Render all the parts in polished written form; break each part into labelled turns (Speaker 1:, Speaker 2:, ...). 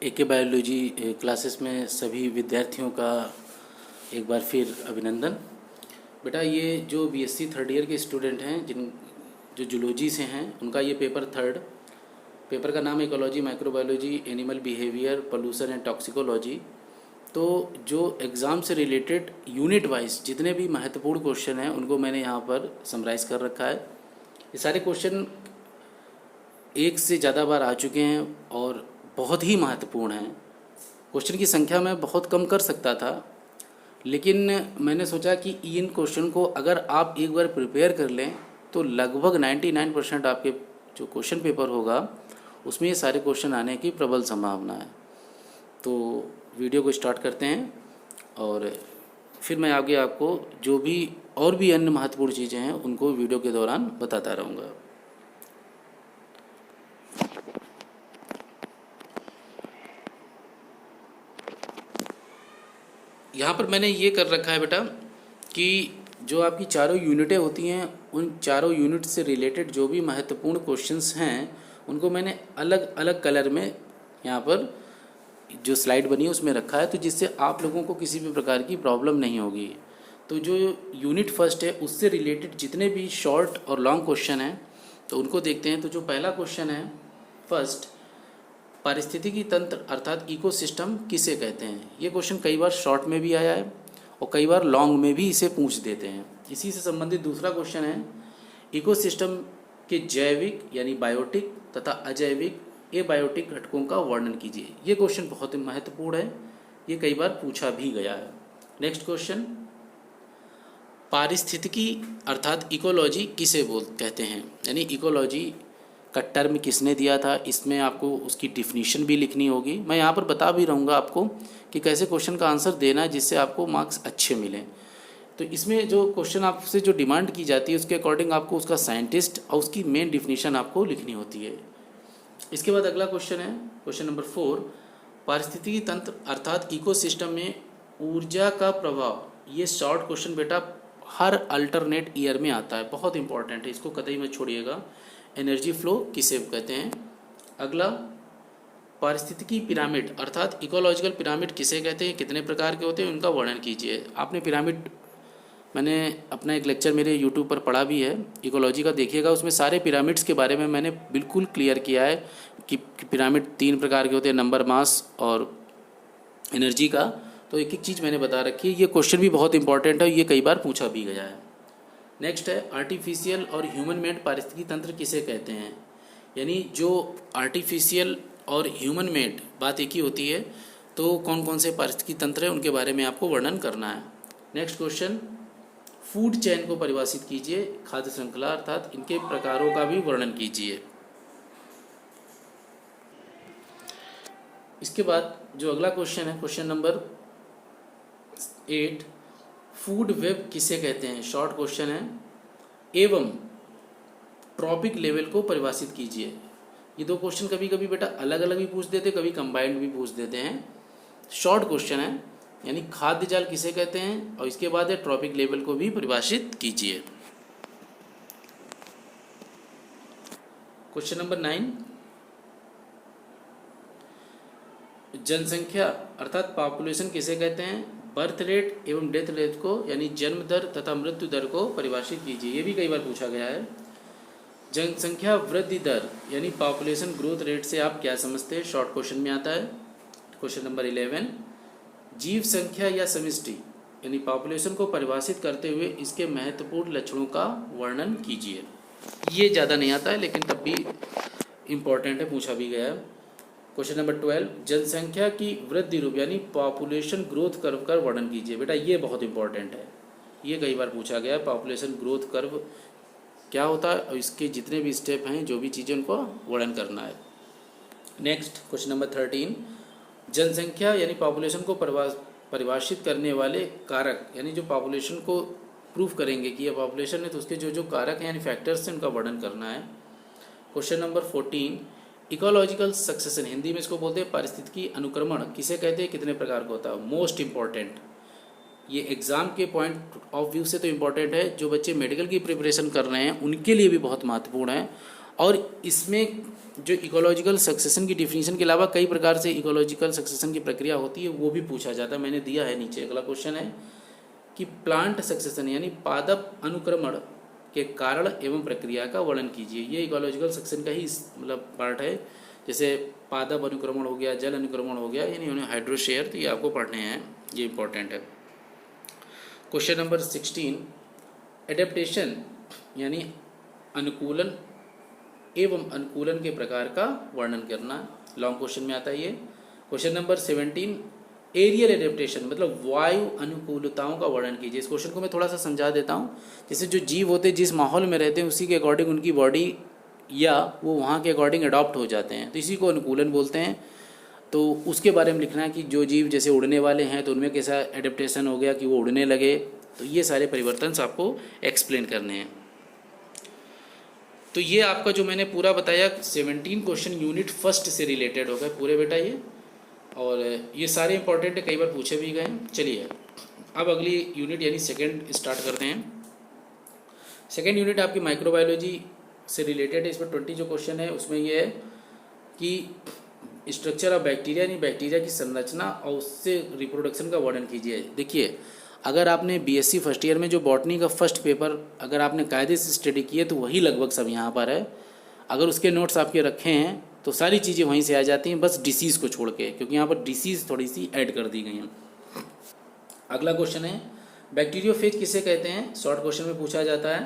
Speaker 1: एके biology classes में सभी विद्यार्थियों का एक बार फिर अभिनंदन। बेटा, ये जो बीएससी थर्ड ईयर के स्टूडेंट हैं जो जूलॉजी से हैं, उनका ये पेपर थर्ड पेपर का नाम है ecology, microbiology, animal behaviour, pollution and toxicology. तो जो एग्ज़ाम से रिलेटेड यूनिट वाइज जितने भी महत्वपूर्ण क्वेश्चन हैं उनको मैंने यहाँ पर समराइज़ कर रखा है। ये सारे क्वेश्चन एक से ज़्यादा बार आ चुके हैं और बहुत ही महत्वपूर्ण हैं। क्वेश्चन की संख्या मैं बहुत कम कर सकता था, लेकिन मैंने सोचा कि इन क्वेश्चन को अगर आप एक बार प्रिपेयर कर लें तो लगभग 99% आपके जो क्वेश्चन पेपर होगा उसमें ये सारे क्वेश्चन आने की प्रबल संभावना है। तो वीडियो को स्टार्ट करते हैं और फिर मैं आगे आपको जो भी और भी अन्य महत्वपूर्ण चीज़ें हैं उनको वीडियो के दौरान बताता रहूँगा। यहाँ पर मैंने ये कर रखा है बेटा कि जो आपकी चारों यूनिटें होती हैं उन चारों यूनिट से रिलेटेड जो भी महत्वपूर्ण क्वेश्चंस हैं उनको मैंने अलग अलग कलर में यहाँ पर जो स्लाइड बनी है उसमें रखा है, तो जिससे आप लोगों को किसी भी प्रकार की प्रॉब्लम नहीं होगी। तो जो यूनिट फर्स्ट है उससे रिलेटेड जितने भी शॉर्ट और लॉन्ग क्वेश्चन हैं तो उनको देखते हैं। तो जो पहला क्वेश्चन है फर्स्ट, पारिस्थितिकी तंत्र अर्थात इकोसिस्टम किसे कहते हैं। ये क्वेश्चन कई बार शॉर्ट में भी आया है और कई बार लॉन्ग में भी इसे पूछ देते हैं। इसी से संबंधित दूसरा क्वेश्चन है, इकोसिस्टम के जैविक यानी बायोटिक तथा अजैविक एबायोटिक घटकों का वर्णन कीजिए। ये क्वेश्चन बहुत ही महत्वपूर्ण है, ये कई बार पूछा भी गया है। नेक्स्ट क्वेश्चन, पारिस्थितिकी अर्थात इकोलॉजी किसे कहते हैं, यानी इकोलॉजी का टर्म किसने दिया था, इसमें आपको उसकी डिफिनीशन भी लिखनी होगी। मैं यहाँ पर बता भी रहूँगा आपको कि कैसे क्वेश्चन का आंसर देना है जिससे आपको मार्क्स अच्छे मिलें। तो इसमें जो क्वेश्चन आपसे जो डिमांड की जाती है उसके अकॉर्डिंग आपको उसका साइंटिस्ट और उसकी मेन डिफिनीशन आपको लिखनी होती है। इसके बाद अगला क्वेश्चन है क्वेश्चन नंबर 4, पारिस्थितिकी तंत्र अर्थात इकोसिस्टम में ऊर्जा का प्रभाव। ये शॉर्ट क्वेश्चन बेटा हर अल्टरनेट ईयर में आता है, बहुत इंपॉर्टेंट है, इसको कतई मत छोड़िएगा। एनर्जी फ्लो किसे कहते हैं। अगला, पारिस्थितिकी पिरामिड अर्थात इकोलॉजिकल पिरामिड किसे कहते हैं, कितने प्रकार के होते हैं, उनका वर्णन कीजिए। आपने पिरामिड, मैंने अपना एक लेक्चर मेरे यूट्यूब पर पढ़ा भी है इकोलॉजी का, देखिएगा, उसमें सारे पिरामिड्स के बारे में मैंने बिल्कुल क्लियर किया है कि पिरामिड 3 प्रकार के होते हैं, नंबर, मास और एनर्जी का। तो एक एक चीज़ मैंने बता रखी है। ये क्वेश्चन भी बहुत इंपॉर्टेंट है, ये कई बार पूछा भी गया है। नेक्स्ट है, आर्टिफिशियल और ह्यूमन मेड पारिस्थितिकी तंत्र किसे कहते हैं, यानी जो आर्टिफिशियल और ह्यूमन मेड बात एक ही होती है, तो कौन कौन से पारिस्थितिकी तंत्र हैं उनके बारे में आपको वर्णन करना है। नेक्स्ट क्वेश्चन, फूड चेन को परिभाषित कीजिए, खाद्य श्रृंखला अर्थात इनके प्रकारों का भी वर्णन कीजिए। इसके बाद जो अगला क्वेश्चन है क्वेश्चन नंबर 8, फूड वेब किसे कहते हैं, शॉर्ट क्वेश्चन है, एवं ट्रॉपिक लेवल को परिभाषित कीजिए। ये दो क्वेश्चन कभी कभी बेटा अलग अलग भी पूछ देते, कभी कंबाइंड भी पूछ देते हैं। शॉर्ट क्वेश्चन है, यानी खाद्य जाल किसे कहते हैं, और इसके बाद है ट्रॉपिक लेवल को भी परिभाषित कीजिए। क्वेश्चन नंबर 9, जनसंख्या अर्थात पॉपुलेशन किसे कहते हैं, बर्थ रेट एवं डेथ रेट को यानी जन्म दर तथा मृत्यु दर को परिभाषित कीजिए। ये भी कई बार पूछा गया है। जनसंख्या वृद्धि दर यानी पॉपुलेशन ग्रोथ रेट से आप क्या समझते हैं, शॉर्ट क्वेश्चन में आता है। क्वेश्चन नंबर 11, जीव संख्या या समष्टि यानी पॉपुलेशन को परिभाषित करते हुए इसके महत्वपूर्ण लक्षणों का वर्णन कीजिए। ये ज़्यादा नहीं आता है लेकिन तब भी इम्पोर्टेंट है, पूछा भी गया है। क्वेश्चन नंबर 12, जनसंख्या की वृद्धि रूप यानी पॉपुलेशन ग्रोथ कर्व का वर्णन कीजिए। बेटा ये बहुत इंपॉर्टेंट है, ये कई बार पूछा गया है, पॉपुलेशन ग्रोथ कर्व क्या होता है और इसके जितने भी स्टेप हैं, जो भी चीज़ें, उनको वर्णन करना है। नेक्स्ट क्वेश्चन नंबर 13, जनसंख्या यानी पॉपुलेशन को परिभाषित करने वाले कारक, यानी जो पॉपुलेशन को प्रूफ करेंगे कि ये पॉपुलेशन है तो उसके जो जो कारक हैं यानी फैक्टर्स हैं उनका वर्णन करना है। Question number 14, ecological succession, Hindi में इसको बोलते हैं पारिस्थितिकी अनुक्रमण किसे कहते हैं, कितने प्रकार का होता है। मोस्ट इम्पॉर्टेंट, ये एग्ज़ाम के पॉइंट ऑफ व्यू से तो इम्पॉर्टेंट है, जो बच्चे मेडिकल की प्रिपरेशन कर रहे हैं उनके लिए भी बहुत महत्वपूर्ण है और इसमें जो इकोलॉजिकल सक्सेशन की डिफिनीशन के अलावा कई प्रकार से इकोलॉजिकल सक्सेशन की प्रक्रिया होती है, वो भी पूछा जाता है। मैंने दिया है नीचे, अगला क्वेश्चन है कि प्लांट सक्सेशन यानी पादप अनुक्रमण के कारण एवं प्रक्रिया का वर्णन कीजिए। ये इकोलॉजिकल सक्सेशन का ही मतलब पार्ट है। जैसे पादप अनुक्रमण हो गया, जल अनुक्रमण हो गया, यानी उन्हें हाइड्रोशेयर, तो ये आपको पढ़ने हैं, ये इंपॉर्टेंट है। क्वेश्चन नंबर 16, एडेप्टेशन यानी अनुकूलन एवं अनुकूलन के प्रकार का वर्णन करना, लॉन्ग क्वेश्चन में आता है ये। क्वेश्चन नंबर 17, एरियल एडेप्टेशन मतलब वायु अनुकूलताओं का वर्णन कीजिए। इस क्वेश्चन को मैं थोड़ा सा समझा देता हूँ। जैसे जो जीव होते हैं जिस माहौल में रहते हैं उसी के अकॉर्डिंग उनकी बॉडी या वो वहाँ के अकॉर्डिंग अडॉप्ट हो जाते हैं, तो इसी को अनुकूलन बोलते हैं। तो उसके बारे में लिखना है कि जो जीव जैसे उड़ने वाले हैं तो उनमें कैसा एडेप्टेशन हो गया कि वो उड़ने लगे, तो ये सारे परिवर्तन आपको एक्सप्लेन करने हैं। तो ये आपका जो मैंने पूरा बताया 17 क्वेश्चन यूनिट फर्स्ट से रिलेटेड हो गए पूरे बेटा ये, और ये सारे इंपॉर्टेंट है, कई बार पूछे भी गए। चलिए अब अगली यूनिट यानी सेकंड स्टार्ट करते हैं। सेकंड यूनिट आपकी माइक्रोबायोलॉजी से रिलेटेड है। इसमें 20 जो क्वेश्चन है उसमें ये है कि स्ट्रक्चर ऑफ बैक्टीरिया यानी बैक्टीरिया की संरचना और उससे रिप्रोडक्शन का वर्णन कीजिए। देखिए, अगर आपने बीएससी फर्स्ट ईयर में जो बॉटनी का फर्स्ट पेपर अगर आपने कायदे से स्टडी की है तो वही लगभग सब यहाँ पर है। अगर उसके नोट्स आपके रखे हैं तो सारी चीज़ें वहीं से आ जाती हैं, बस डिसीज़ को छोड़ के, क्योंकि यहाँ पर डिसीज़ थोड़ी सी ऐड कर दी गई हैं। अगला क्वेश्चन है बैक्टीरियोफेज किसे कहते हैं, शॉर्ट क्वेश्चन में पूछा जाता है।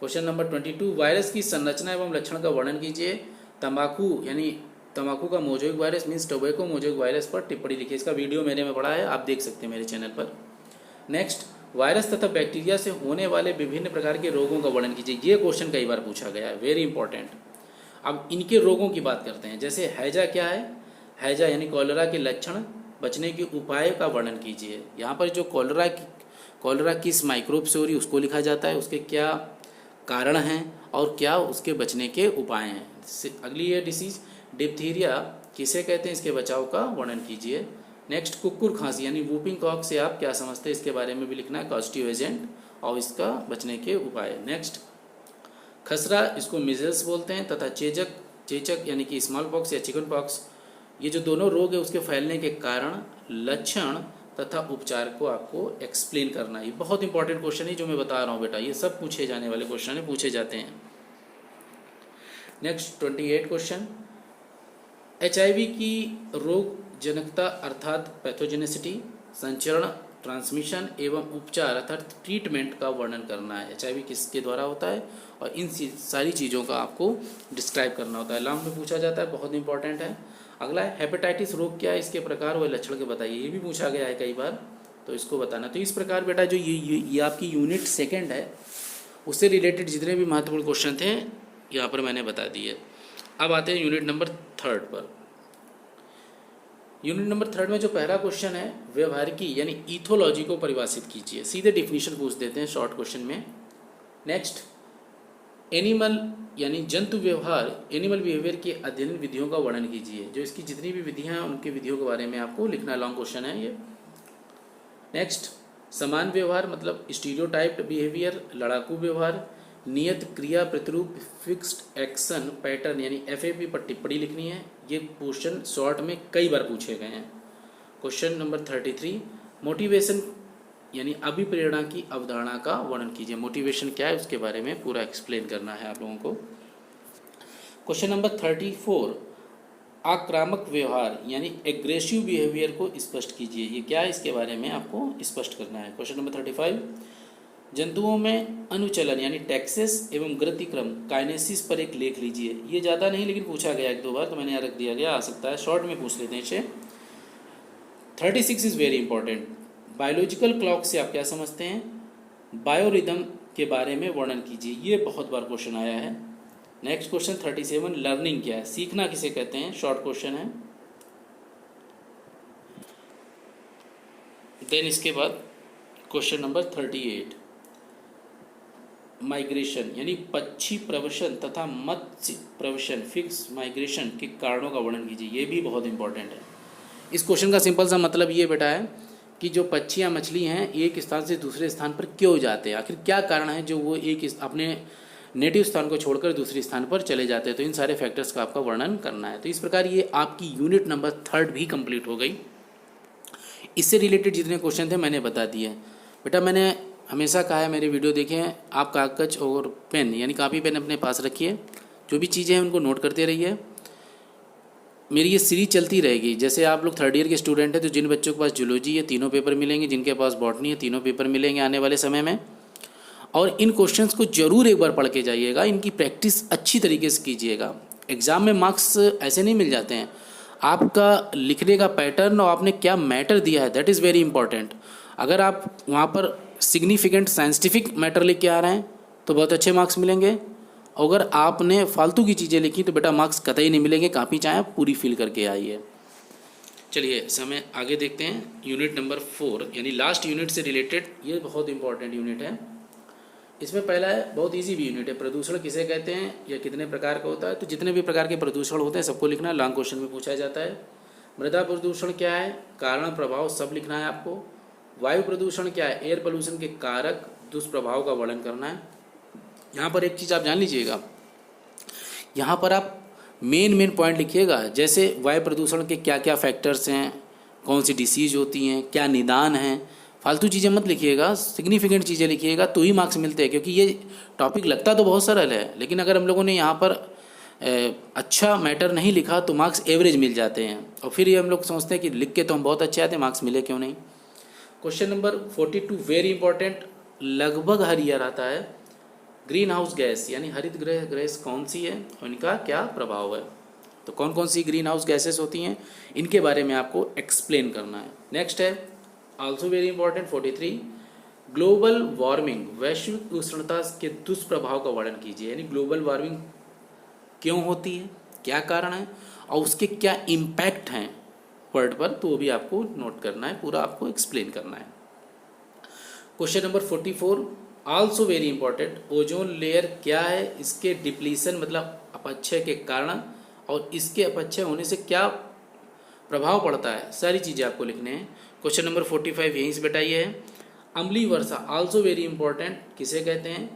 Speaker 1: क्वेश्चन नंबर 22, वायरस की संरचना एवं लक्षण का वर्णन कीजिए। तंबाकू यानी तंबाकू का mosaic virus means tobacco mosaic virus पर टिप्पणी लिखिए। इसका वीडियो मैंने में पढ़ा है, आप देख सकते हैं मेरे चैनल पर। नेक्स्ट, वायरस तथा बैक्टीरिया से होने वाले विभिन्न प्रकार के रोगों का वर्णन कीजिए। ये क्वेश्चन कई बार पूछा गया है, वेरी इंपॉर्टेंट। अब इनके रोगों की बात करते हैं। जैसे हैजा क्या है, हैजा यानी कॉलरा के लक्षण, बचने के उपाय का वर्णन कीजिए। यहाँ पर जो कॉलरा किस माइक्रोब से हो रही उसको लिखा जाता है, उसके क्या कारण हैं और क्या उसके बचने के उपाय हैं। अगली है डिसीज डिप्थीरिया किसे कहते हैं, इसके बचाव का वर्णन कीजिए। नेक्स्ट, कुकुर खांसी यानी वूपिंग कॉक से आप क्या समझते हैं, इसके बारे में भी लिखना है, कॉस्टिव एजेंट और इसका बचने के उपाय। नेक्स्ट, खसरा इसको मिजल्स बोलते हैं, तथा चेचक यानी कि स्मॉल पॉक्स या चिकन पॉक्स, ये जो दोनों रोग है उसके फैलने के कारण, लक्षण तथा उपचार को आपको एक्सप्लेन करना है। ये बहुत इंपॉर्टेंट क्वेश्चन है जो मैं बता रहा हूँ बेटा, ये सब पूछे जाने वाले क्वेश्चन है, पूछे जाते हैं। नेक्स्ट 28 क्वेश्चन, HIV की रोग जनकता अर्थात पैथोजेनिसिटी, संचरण, ट्रांसमिशन एवं उपचार अर्थात ट्रीटमेंट का वर्णन करना है। HIV किसके द्वारा होता है और इन सारी चीज़ों का आपको डिस्क्राइब करना होता है। लॉन्ग में पूछा जाता है, बहुत इंपॉर्टेंट है। अगला है हेपेटाइटिस रोग क्या है, इसके प्रकार व लक्षण के बताइए। ये भी पूछा गया है कई बार, तो इसको बताना। तो इस प्रकार बेटा जो ये आपकी यूनिट सेकेंड है उससे रिलेटेड जितने भी महत्वपूर्ण क्वेश्चन थे यहाँ पर मैंने बता दिए। अब आते हैं यूनिट नंबर 3 पर। यूनिट नंबर 3 में जो पहला क्वेश्चन है व्यवहारिकी यानी इथोलॉजी को परिभाषित कीजिए। सीधे डिफिनीशन पूछ देते हैं शॉर्ट क्वेश्चन में। नेक्स्ट, एनिमल यानी जंतु व्यवहार, एनिमल बिहेवियर के अध्ययन विधियों का वर्णन कीजिए। जो इसकी जितनी भी विधियां हैं उनकी विधियों के बारे में आपको लिखना, लॉन्ग क्वेश्चन है ये। नेक्स्ट, समान व्यवहार मतलब स्टीरियोटाइप्ड बिहेवियर, लड़ाकू व्यवहार, नियत क्रिया प्रतिरूप, फिक्स्ड एक्शन पैटर्न यानी FAP पर टिप्पणी लिखनी है। ये क्वेश्चन शॉर्ट में कई बार पूछे गए हैं। क्वेश्चन नंबर 33, मोटिवेशन यानी अभिप्रेरणा की अवधारणा का वर्णन कीजिए। मोटिवेशन क्या है उसके बारे में पूरा एक्सप्लेन करना है आप लोगों को। क्वेश्चन नंबर 34, आक्रामक व्यवहार यानी एग्रेसिव बिहेवियर को स्पष्ट कीजिए। ये क्या है इसके बारे में आपको स्पष्ट करना है। क्वेश्चन नंबर 35, जंतुओं में अनुचलन यानी टैक्सेस एवं गतिक्रम काइनेसिस पर एक लेख लीजिए। ये ज़्यादा नहीं लेकिन पूछा गया 1-2 बार, तो मैंने यहाँ रख दिया गया, आ सकता है शॉर्ट में पूछ लेते हैं इसे। 36 is very important. Biological clock से आप क्या समझते हैं, बायोरिदम के बारे में वर्णन कीजिए। ये बहुत बार क्वेश्चन आया है। नेक्स्ट क्वेश्चन 37, लर्निंग क्या है, सीखना किसे कहते हैं, शॉर्ट क्वेश्चन है। देन इसके बाद क्वेश्चन नंबर 38, माइग्रेशन यानी पक्षी प्रवसन तथा मत्स्य प्रवसन फिक्स माइग्रेशन के कारणों का वर्णन कीजिए। ये भी बहुत इंपॉर्टेंट है। इस क्वेश्चन का सिंपल सा मतलब ये बेटा है कि जो पक्षी या मछली हैं एक स्थान से दूसरे स्थान पर क्यों जाते हैं, आखिर क्या कारण है जो वो एक अपने नेटिव स्थान को छोड़कर दूसरे स्थान पर चले जाते हैं। तो इन सारे फैक्टर्स का आपका वर्णन करना है। तो इस प्रकार ये आपकी यूनिट नंबर 3 भी कंप्लीट हो गई। इससे रिलेटेड जितने क्वेश्चन थे मैंने बता दिए। बेटा मैंने हमेशा कहा है, मेरे वीडियो देखें, आप कागज और पेन यानी कापी पेन अपने पास रखिए, जो भी चीज़ें हैं उनको नोट करते रहिए। मेरी ये सीरीज चलती रहेगी। जैसे आप लोग 3rd ईयर के स्टूडेंट हैं तो जिन बच्चों के पास जूलॉजी है 3 पेपर मिलेंगे, जिनके पास बॉटनी है 3 पेपर मिलेंगे आने वाले समय में। और इन क्वेश्चंस को ज़रूर एक बार पढ़ के जाइएगा, इनकी प्रैक्टिस अच्छी तरीके से कीजिएगा। एग्ज़ाम में मार्क्स ऐसे नहीं मिल जाते हैं, आपका लिखने का पैटर्न और आपने क्या मैटर दिया है दैट इज़ वेरी इंपॉर्टेंट। अगर आप वहाँ पर सिग्निफिकेंट साइंटिफिक मैटर लिख के आ रहे हैं तो बहुत अच्छे मार्क्स मिलेंगे। अगर आपने फालतू की चीज़ें लिखी तो बेटा मार्क्स कतई नहीं मिलेंगे। कापी चाहे आप पूरी फिल करके आइए। चलिए समय आगे देखते हैं। यूनिट नंबर 4 यानी लास्ट यूनिट से रिलेटेड, ये बहुत इंपॉर्टेंट यूनिट है। इसमें पहला है, बहुत इजी भी यूनिट है, प्रदूषण किसे कहते हैं या कितने प्रकार का होता है। तो जितने भी प्रकार के प्रदूषण होते हैं सबको लिखना, लॉन्ग क्वेश्चन में पूछा जाता है। मृदा प्रदूषण क्या है, कारण प्रभाव सब लिखना है आपको। वायु प्रदूषण क्या है, एयर पोल्यूशन के कारक दुष्प्रभाव का वर्णन करना है। यहाँ पर एक चीज़ आप जान लीजिएगा, यहाँ पर आप मेन पॉइंट लिखिएगा। जैसे वायु प्रदूषण के क्या क्या फैक्टर्स हैं, कौन सी डिसीज होती हैं, क्या निदान है। फालतू चीज़ें मत लिखिएगा, सिग्निफिकेंट चीज़ें लिखिएगा तो ही मार्क्स मिलते हैं। क्योंकि ये टॉपिक लगता तो बहुत सरल है, लेकिन अगर हम लोगों ने यहाँ पर अच्छा मैटर नहीं लिखा तो मार्क्स एवरेज मिल जाते हैं। और फिर ये हम लोग सोचते हैं कि लिख के तो हम बहुत अच्छे आते हैं, मार्क्स मिले क्यों नहीं। क्वेश्चन नंबर 42 वेरी इंपॉर्टेंट, लगभग हर ईयर आता है। ग्रीन हाउस गैस यानी हरित गृह गैस कौन सी है और इनका क्या प्रभाव है। तो कौन कौन सी ग्रीन हाउस गैसेस होती हैं, इनके बारे में आपको एक्सप्लेन करना है। नेक्स्ट है also very important 43, global warming वैश्विक उष्णता के दुष्प्रभाव का वर्णन कीजिए। यानी ग्लोबल वार्मिंग क्यों होती है, क्या कारण है और उसके क्या इम्पैक्ट हैं वर्ल्ड पर, तो वो भी आपको नोट करना है, पूरा आपको एक्सप्लेन करना है। Question number 44 also very important, ozone layer क्या है, इसके डिप्लीशन मतलब अपक्षय के कारण और इसके अपक्षय होने से क्या प्रभाव पड़ता है, सारी चीज़ें आपको लिखने हैं। क्वेश्चन नंबर 45 यहीं से बताइए है। अम्लीय वर्षा आल्सो वेरी इंपॉर्टेंट किसे कहते हैं,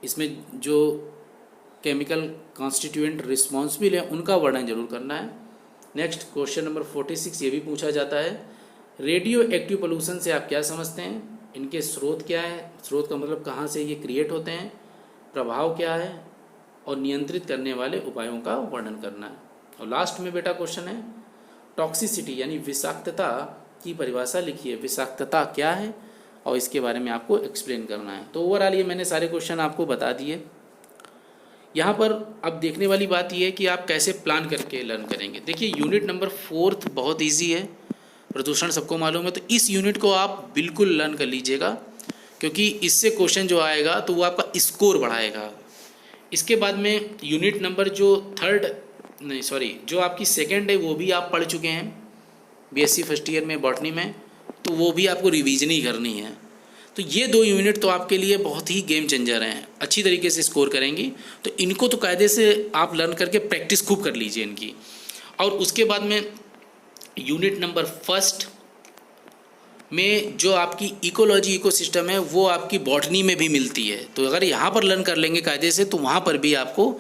Speaker 1: इसमें जो केमिकल कॉन्स्टिट्यूएंट रिस्पॉन्सिबल है उनका वर्णन जरूर करना है। नेक्स्ट क्वेश्चन नंबर 46 ये भी पूछा जाता है, रेडियो एक्टिव पोल्यूशन से आप क्या समझते हैं, इनके स्रोत क्या है, स्रोत का मतलब कहाँ से ये क्रिएट होते हैं, प्रभाव क्या है और नियंत्रित करने वाले उपायों का वर्णन करना है। और लास्ट में बेटा क्वेश्चन है टॉक्सिसिटी यानी विषाक्तता की परिभाषा लिखिए, विषाक्तता क्या है और इसके बारे में आपको एक्सप्लेन करना है। तो ओवरऑल ये मैंने सारे क्वेश्चन आपको बता दिए। यहाँ पर अब देखने वाली बात यह है कि आप कैसे प्लान करके लर्न करेंगे। देखिए यूनिट नंबर 4 बहुत ईजी है, प्रदूषण सबको मालूम है, तो इस यूनिट को आप बिल्कुल लर्न कर लीजिएगा क्योंकि इससे क्वेश्चन जो आएगा तो वो आपका स्कोर बढ़ाएगा। इसके बाद में यूनिट नंबर जो आपकी सेकंड है वो भी आप पढ़ चुके हैं बीएससी फर्स्ट ईयर में बॉटनी में, तो वो भी आपको रिवीजन ही करनी है। तो ये 2 यूनिट तो आपके लिए बहुत ही गेम चेंजर हैं, अच्छी तरीके से स्कोर करेंगी। तो इनको तो कायदे से आप लर्न करके प्रैक्टिस खूब कर लीजिए इनकी। और उसके बाद में यूनिट नंबर 1 में जो आपकी इकोलॉजी इकोसिस्टम है वो आपकी बॉटनी में भी मिलती है। तो अगर यहाँ पर लर्न कर लेंगे कायदे से तो वहाँ पर भी आपको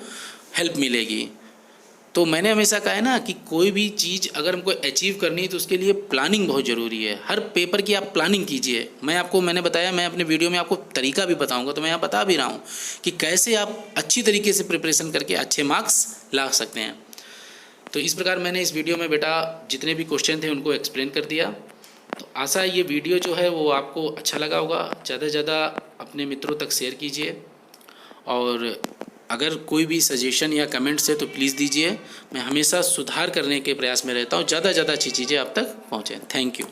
Speaker 1: हेल्प मिलेगी। तो मैंने हमेशा कहा है ना कि कोई भी चीज़ अगर हमको अचीव करनी है तो उसके लिए प्लानिंग बहुत ज़रूरी है। हर पेपर की आप प्लानिंग कीजिए। मैंने बताया, मैं अपने वीडियो में आपको तरीका भी बताऊंगा, तो मैं यहाँ बता भी रहा हूँ कि कैसे आप अच्छी तरीके से प्रिपरेशन करके अच्छे मार्क्स ला सकते हैं। तो इस प्रकार मैंने इस वीडियो में बेटा जितने भी क्वेश्चन थे उनको एक्सप्लेन कर दिया। तो आशा है ये वीडियो जो है वो आपको अच्छा लगा होगा। ज़्यादा से ज़्यादा अपने मित्रों तक शेयर कीजिए और अगर कोई भी सजेशन या कमेंट्स है तो प्लीज़ दीजिए। मैं हमेशा सुधार करने के प्रयास में रहता हूँ, ज़्यादा से ज़्यादा अच्छी चीज़ें आप तक पहुँचें। Thank you.